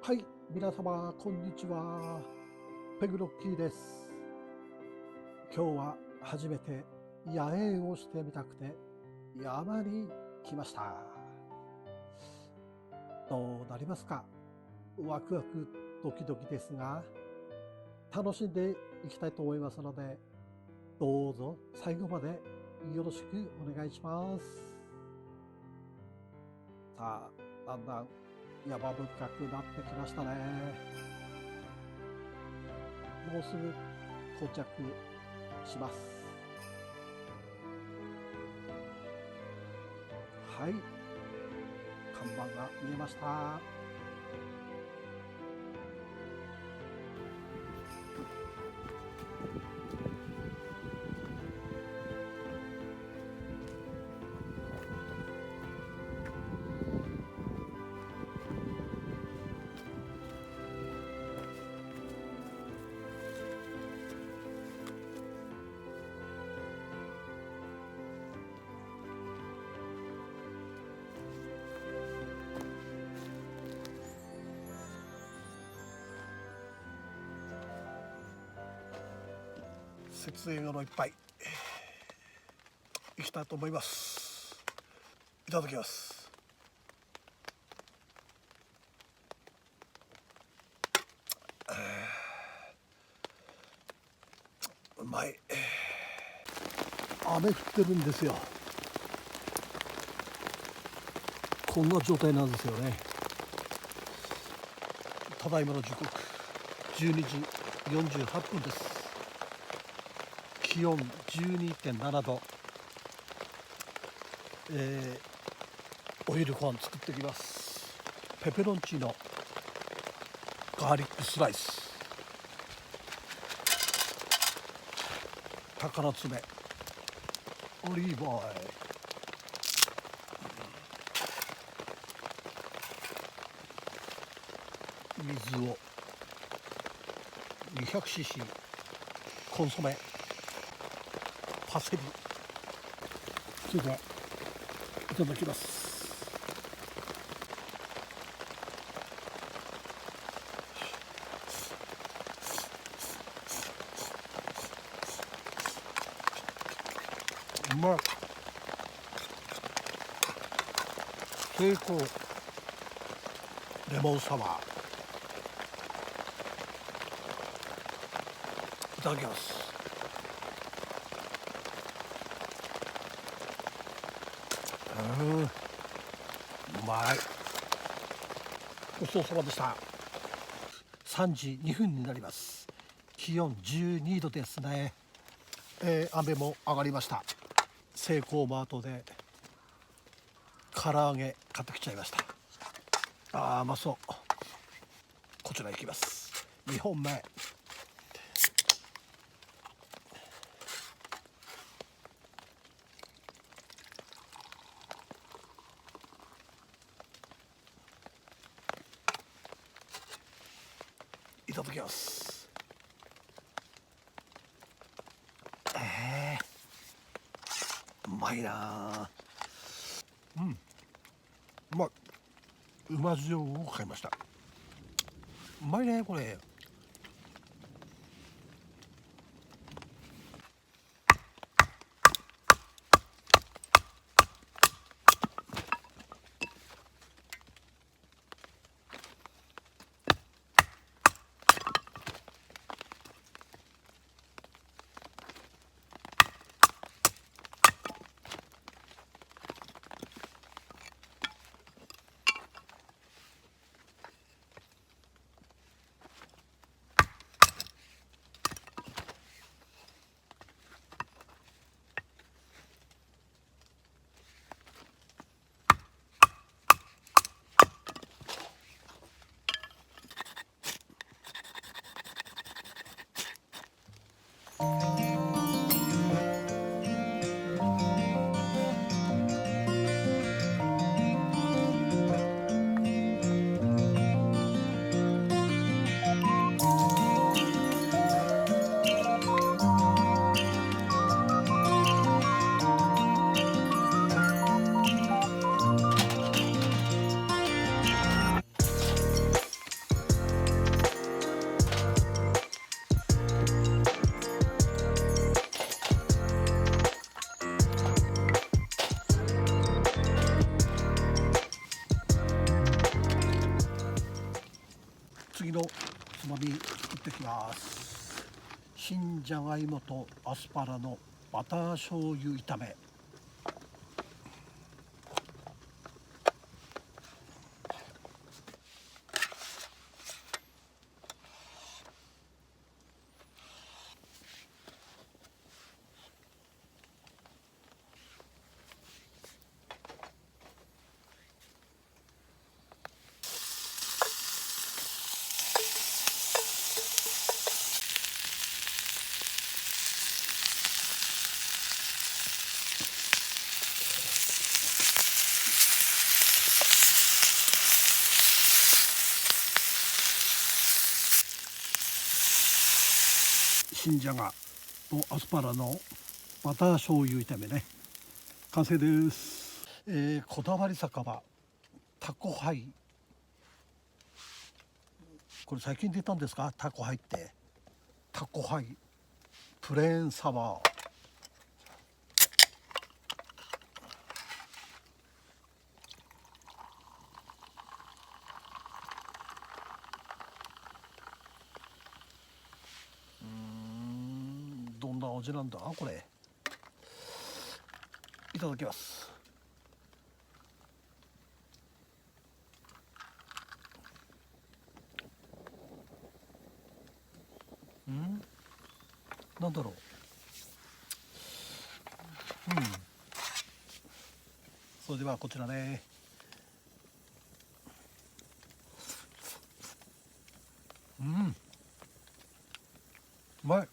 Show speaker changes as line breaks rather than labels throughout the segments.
はい、皆様こんにちは。ペグロッキーです。今日は初めて野営をしてみたくて山に来ました。どうなりますか？ワクワクドキドキですが、楽しんでいきたいと思いますので、どうぞ最後までよろしくお願いします。さあ、だんだん山深くなってきましたね。もうすぐ到着します。はい、看板が見えました。設営のいっぱいいきたいと思います。いただきます。うまい。雨降ってるんですよ。こんな状態なんですよね。ただいまの時刻12時48分です。気温 12.7 度、お昼ご飯作ってきます。ペペロンチーノ、ガーリックスライス、鷹の爪、オリーブオイル、水を 200cc、 コンソメ、パセリ、それではいただきます。うまい。成功レモンサワー、いただきます。うまい。ごちそうさまでした。3時2分になります。気温12度ですね。雨も上がりました。セイコーマートで唐揚げ買ってきちゃいました。うまそう。こちら行きます。2本目。いただきます。うまいな。うまい。うま塩を買いました。うまいねこれ。まみ作ってきます。新じゃがいもとアスパラのバター醤油炒め。新じゃがとアスパラのバター醤油炒めね、完成です。こだわり酒場タコハイ、これ最近出たんですか？タコハイって。タコハイプレーンサワー。どんな味なんだこれ。いただきます。なんだろう。それではこちらね。うまい。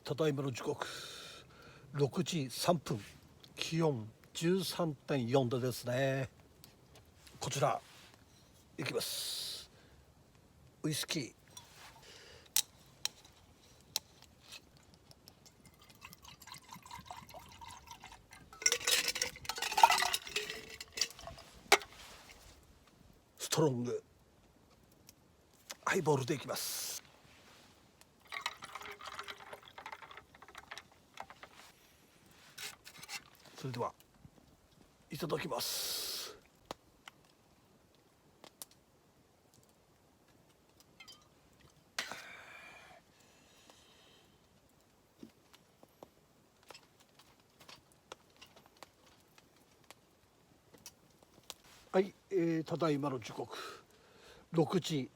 ただいまの時刻6時3分、気温 13.4 度ですね。こちらいきます。ウイスキー。ストロングハイボールでいきます。それではいただきます。はい、ただいまの時刻6時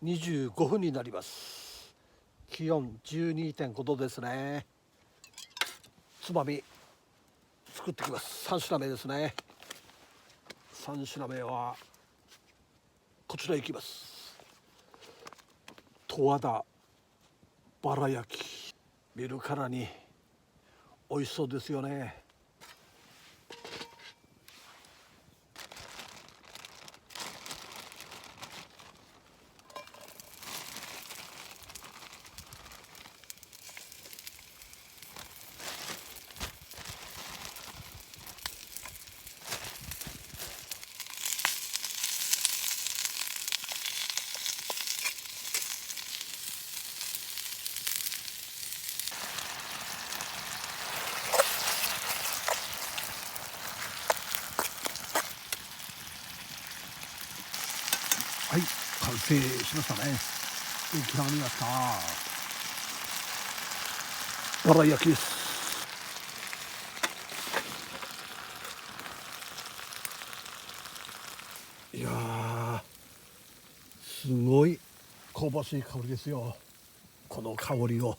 25分になります。気温 12.5 度ですね。つまみ作ってきます。3品目ですね。3品目はこちらいきます。十和田バラ焼き。見るからに美味しそうですよね。はい、完成しましたね。出来上がりました。バラ焼きです。いやー、すごい香ばしい香りですよ。この香りを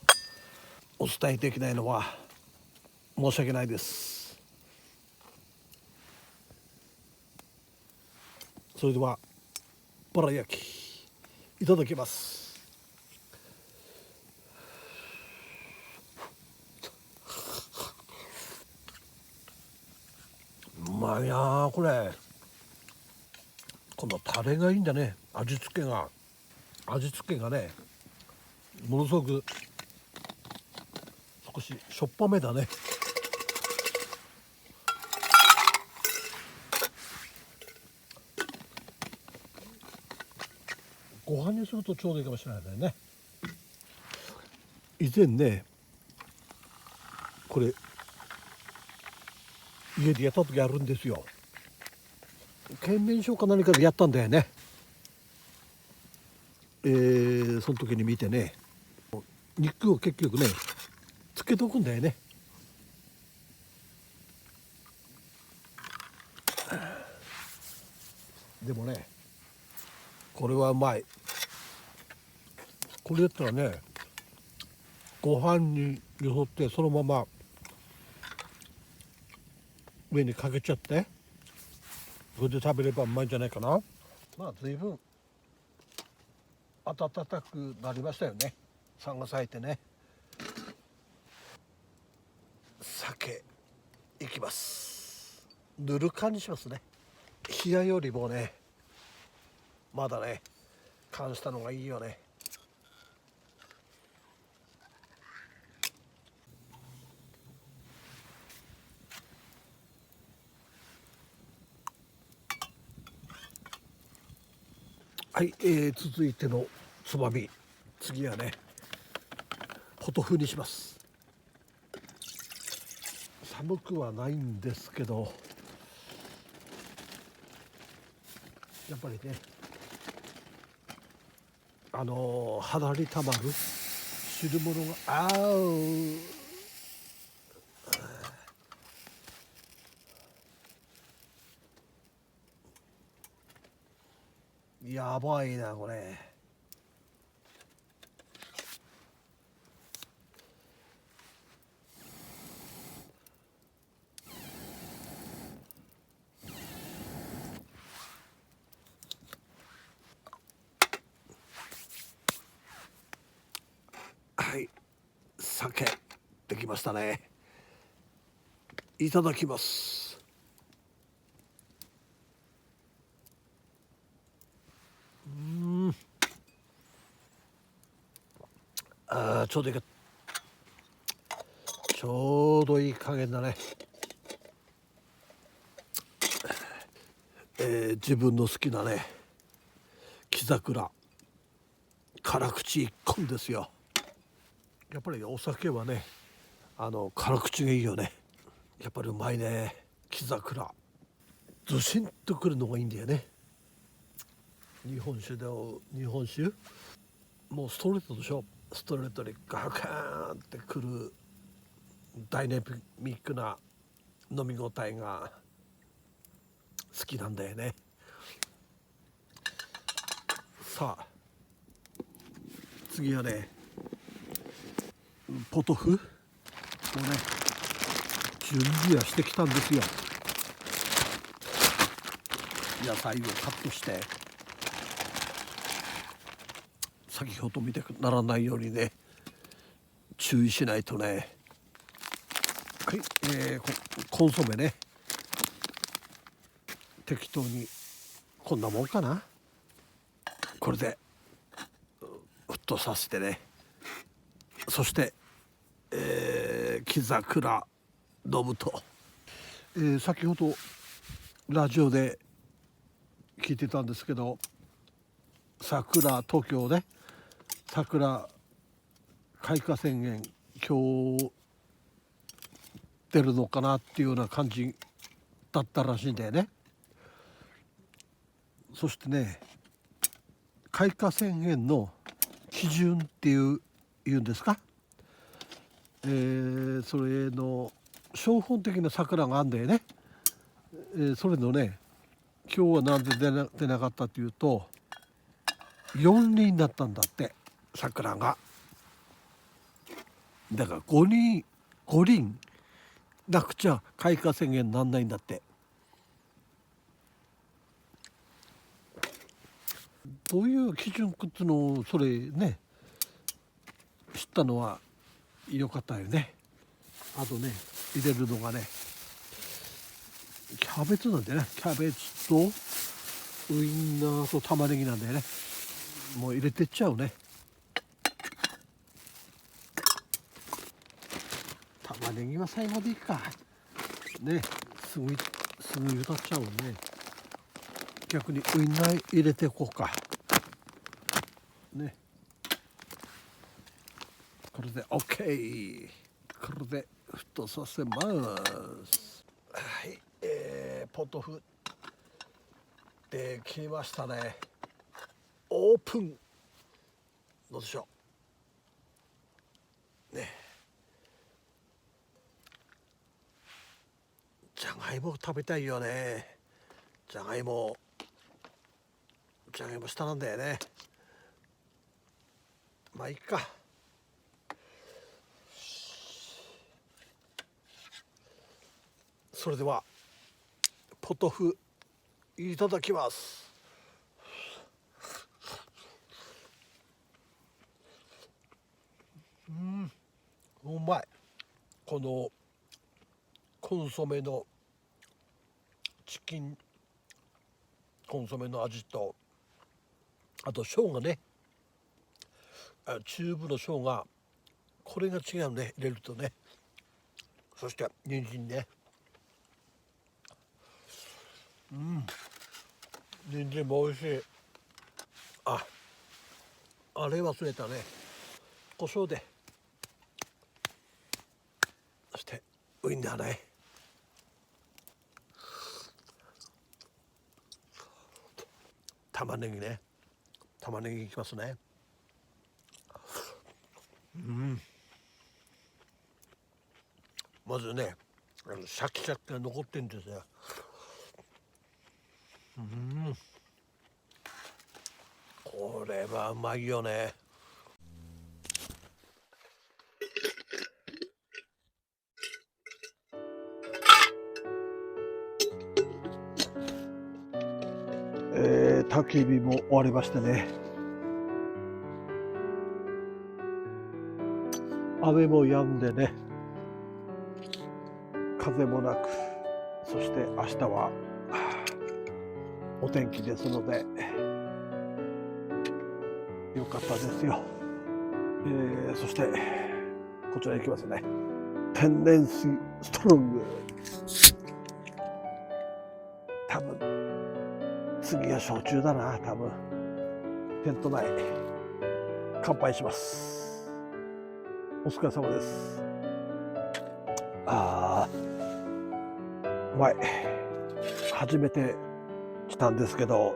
お伝えできないのは申し訳ないです。それではバラ焼きいただきます。うまいなこれ。このタレがいいんだね。味付けがね、ものすごく少ししょっぱめだね。ご飯にするとちょうどいいかもしれないね。以前ね、これ家でやった時あるんですよ。県民賞か何かでやったんだよね。その時に見てね、肉を結局ねつけとくんだよね。でもね、これはうまい。これだったらね、ご飯によそってそのまま上にかけちゃって、それで食べればうまいんじゃないかな。まあ随分暖かくなりましたよね。3月入ってね。酒いきます。ぬるかにしますね。冷やよりもね、まだね感じたのがいいよね。はい、続いてのつまみ、次はねポトフにします。寒くはないんですけど、やっぱりね肌にたまる汁物が合う。やばいなこれ。はい、酒できましたね。いただきます。ちょうどいいか、ちょうどいい加減だね。自分の好きなね木桜辛口一本ですよ。やっぱりお酒はね辛口がいいよね。やっぱりうまいね。木桜ずしんとくるのがいいんだよね。日本酒もうストレートでしょ。ストレートにガカーンってくるダイナミックな飲み応えが好きなんだよね。さあ次はねポトフをね準備はしてきたんですよ。野菜をカットして先ほど見てならないようにね注意しないとね。はい、コンソメね適当にこんなもんかな。これで沸騰させてね。そして、木桜飲むと、先ほどラジオで聞いてたんですけど桜東京で桜開花宣言今日出るのかなっていうような感じだったらしいんだよね。そしてね開花宣言の基準っていうんですか、それの標本的な桜があるんだよね。それのね今日はなんで出なかったっていうと4輪だったんだって桜が。だから5輪なくちゃ開花宣言なんないんだって。どういう基準っていうのをそれね知ったのは良かったよね。あとね入れるのがねキャベツなんだよね。キャベツとウインナーと玉ねぎなんだよね。もう入れてっちゃうね。玉ねぎは最後でいいかね。すぐ歌っちゃうね。逆にウインナー入れていこうかね。これで OK。 これで沸騰させます。はい、ポトフできましたね。オープン。どうでしょうね。じゃがいも食べたいよね。じゃがいも下なんだよね。まあいいか。それではポトフいただきます。うまい。このコンソメのチキンコンソメの味とあと生姜ね、チューブの生姜これが違うね入れるとね。そして人参ね。人参も美味しい。あれ忘れたね。胡椒で。そしてウインナーね。玉ねぎね。玉ねぎいきますね。まずねシャキシャキが残ってんですよ。これはうまいよね。焚き火も終わりましてね。雨も止んでね風もなく、そして明日はお天気ですのでよかったですよ。そしてこちら行きますね。天然水ストロング。多分次は焼酎だな。多分テント内乾杯します。お疲れ様です。うまい。初めて来たんですけど、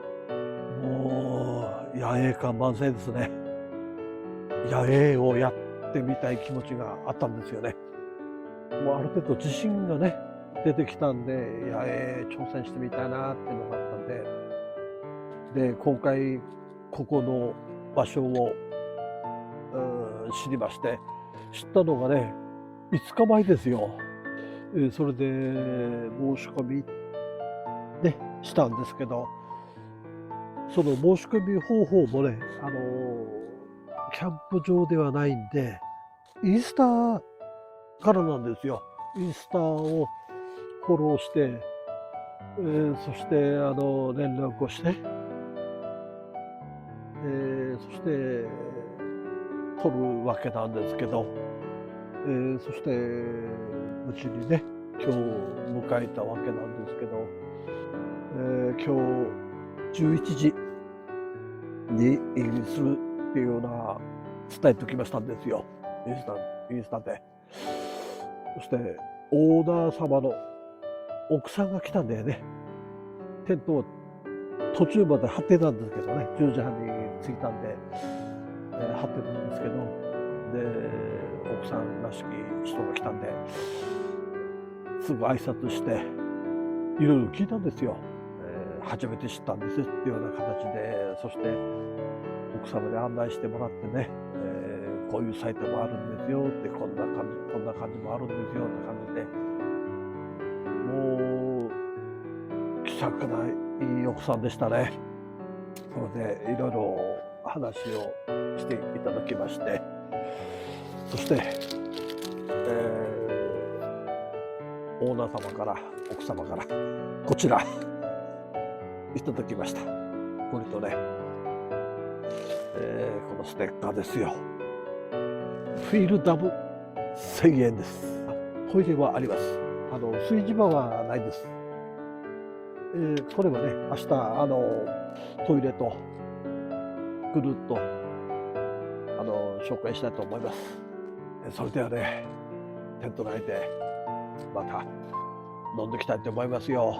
もう野営感満載ですね。野営をやってみたい気持ちがあったんですよね。もうある程度自信がね出てきたんで、野営挑戦してみたいなっていうのがあったんで、今回ここの場所を知りまして、知ったのがね5日前ですよ。それで申し込みねしたんですけど、その申し込み方法もねキャンプ場ではないんでインスタからなんですよ。インスタをフォローして、そして連絡をして、そして撮るわけなんですけど、そして無事にね今日迎えたわけなんですけど、今日11時にイギリスっていうような伝えておきましたんですよ、インスタで。そしてオーナー様の奥さんが来たんだよね。テントを途中まで張ってたんですけどね、10時半に着いたんで、張ってるんですけど、で奥さんらしき人が来たんですぐ挨拶していろいろ聞いたんですよ。初めて知ったんですっていうような形で、そして奥様に案内してもらってね、こういうサイトもあるんですよって、こんな感じもあるんですよって感じで、もう気さくないい奥さんでしたね。それでいろいろ話をしていただきまして、そして、オーナー様から奥様からこちらいただきました。これとね、このステッカーですよ。フィールダム1000円です。トイレはあります。炊事場はないです。これはね明日トイレとぐるっと紹介したいと思います。それではねテント内でまた飲んできたいと思いますよ。